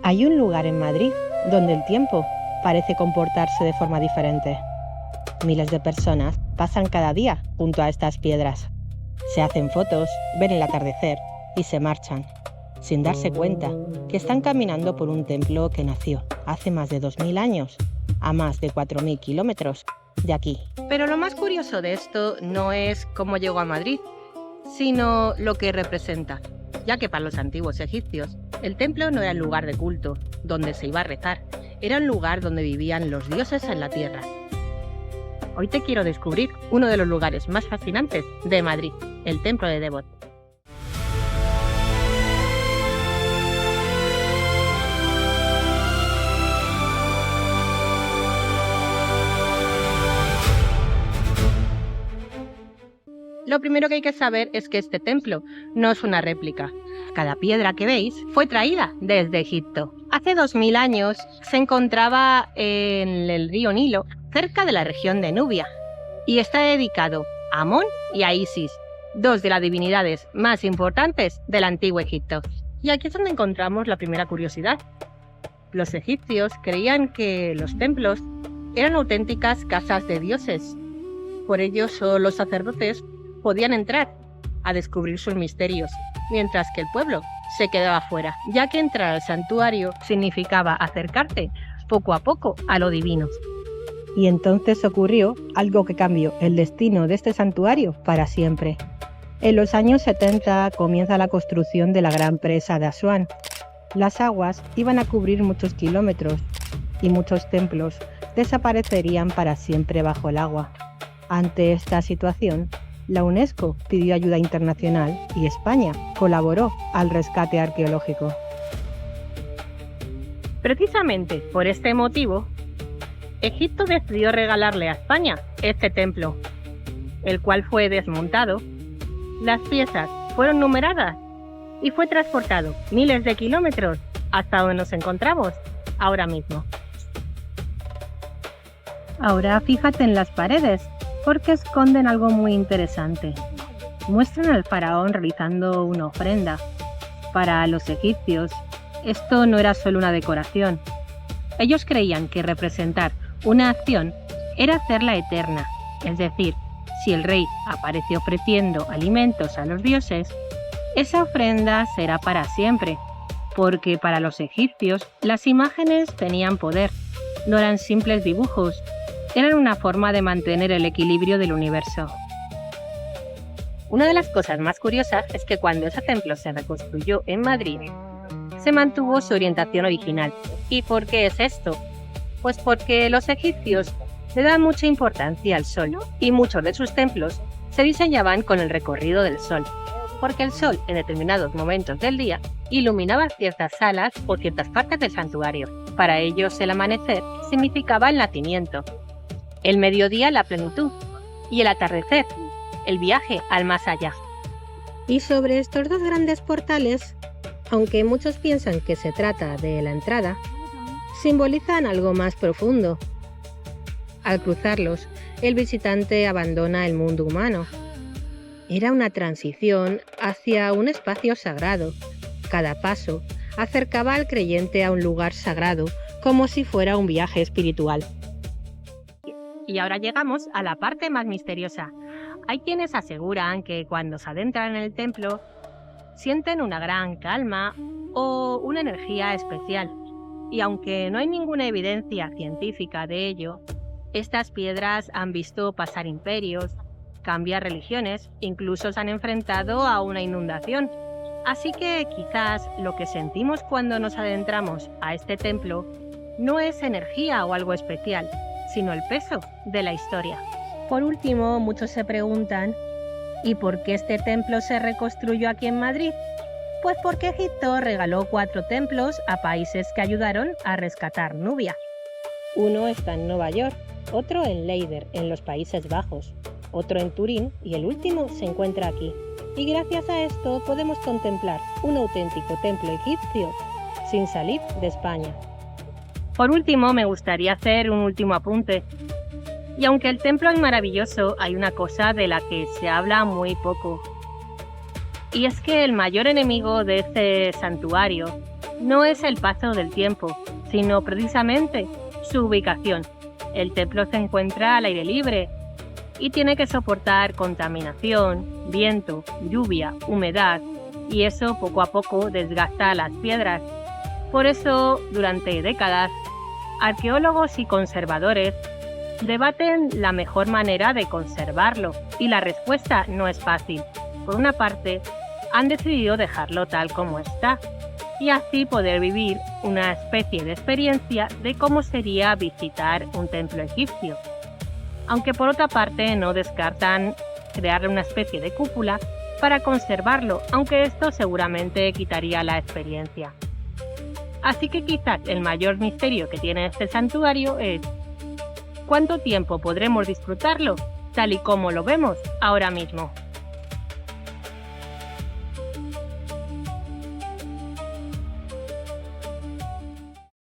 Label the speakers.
Speaker 1: Hay un lugar en Madrid donde el tiempo parece comportarse de forma diferente. Miles de personas pasan cada día junto a estas piedras. Se hacen fotos, ven el atardecer y se marchan, sin darse cuenta que están caminando por un templo que nació hace más de 2000 años, a más de 4000 kilómetros de aquí. Pero lo más curioso de esto no es cómo llegó a Madrid, sino lo que representa, ya que para los antiguos egipcios, el templo no era el lugar de culto donde se iba a rezar, era un lugar donde vivían los dioses en la tierra. Hoy te quiero descubrir uno de los lugares más fascinantes de Madrid, el Templo de Devot. Lo primero que hay que saber es que este templo no es una réplica. Cada piedra que veis fue traída desde Egipto. Hace 2000 años se encontraba en el río Nilo, cerca de la región de Nubia, y está dedicado a Amón y a Isis, dos de las divinidades más importantes del antiguo Egipto. Y aquí es donde encontramos la primera curiosidad. Los egipcios creían que los templos eran auténticas casas de dioses. Por ello, solo los sacerdotes podían entrar a descubrir sus misterios, mientras que el pueblo se quedaba fuera, ya que entrar al santuario significaba acercarte poco a poco a lo divino. Y entonces ocurrió algo que cambió el destino de este santuario para siempre. En los años 70 comienza la construcción de la gran presa de Asuán. Las aguas iban a cubrir muchos kilómetros y muchos templos desaparecerían para siempre bajo el agua. Ante esta situación, la UNESCO pidió ayuda internacional y España colaboró al rescate arqueológico. Precisamente por este motivo, Egipto decidió regalarle a España este templo, el cual fue desmontado, las piezas fueron numeradas y fue transportado miles de kilómetros hasta donde nos encontramos ahora mismo. Ahora fíjate en las paredes, porque esconden algo muy interesante. Muestran al faraón realizando una ofrenda. Para los egipcios, esto no era solo una decoración. Ellos creían que representar una acción era hacerla eterna, es decir, si el rey apareció ofreciendo alimentos a los dioses, esa ofrenda será para siempre, porque para los egipcios las imágenes tenían poder, no eran simples dibujos, eran una forma de mantener el equilibrio del universo. Una de las cosas más curiosas es que cuando ese templo se reconstruyó en Madrid, se mantuvo su orientación original. ¿Y por qué es esto? Pues porque los egipcios le dan mucha importancia al sol y muchos de sus templos se diseñaban con el recorrido del sol, porque el sol en determinados momentos del día iluminaba ciertas salas o ciertas partes del santuario. Para ellos el amanecer significaba el nacimiento, el mediodía la plenitud y el atardecer, el viaje al más allá. Y sobre estos dos grandes portales, aunque muchos piensan que se trata de la entrada, simbolizan algo más profundo. Al cruzarlos, el visitante abandona el mundo humano. Era una transición hacia un espacio sagrado. Cada paso acercaba al creyente a un lugar sagrado, como si fuera un viaje espiritual. Y ahora llegamos a la parte más misteriosa. Hay quienes aseguran que cuando se adentran en el templo sienten una gran calma o una energía especial. Y aunque no hay ninguna evidencia científica de ello, estas piedras han visto pasar imperios, cambiar religiones, incluso se han enfrentado a una inundación. Así que quizás lo que sentimos cuando nos adentramos a este templo no es energía o algo especial, sino el peso de la historia. Por último, muchos se preguntan, ¿y por qué este templo se reconstruyó aquí en Madrid? Pues porque Egipto regaló 4 templos a países que ayudaron a rescatar Nubia. Uno está en Nueva York, otro en Leiden, en los Países Bajos, otro en Turín y el último se encuentra aquí. Y gracias a esto podemos contemplar un auténtico templo egipcio sin salir de España. Por último, me gustaría hacer un último apunte. Y aunque el templo es maravilloso, hay una cosa de la que se habla muy poco. Y es que el mayor enemigo de este santuario no es el paso del tiempo, sino precisamente su ubicación. El templo se encuentra al aire libre y tiene que soportar contaminación, viento, lluvia, humedad, y eso poco a poco desgasta las piedras. Por eso, durante décadas, arqueólogos y conservadores debaten la mejor manera de conservarlo, y la respuesta no es fácil. Por una parte, han decidido dejarlo tal como está, y así poder vivir una especie de experiencia de cómo sería visitar un templo egipcio. Aunque por otra parte no descartan crear una especie de cúpula para conservarlo, aunque esto seguramente quitaría la experiencia. Así que quizás el mayor misterio que tiene este santuario es ¿cuánto tiempo podremos disfrutarlo tal y como lo vemos ahora mismo?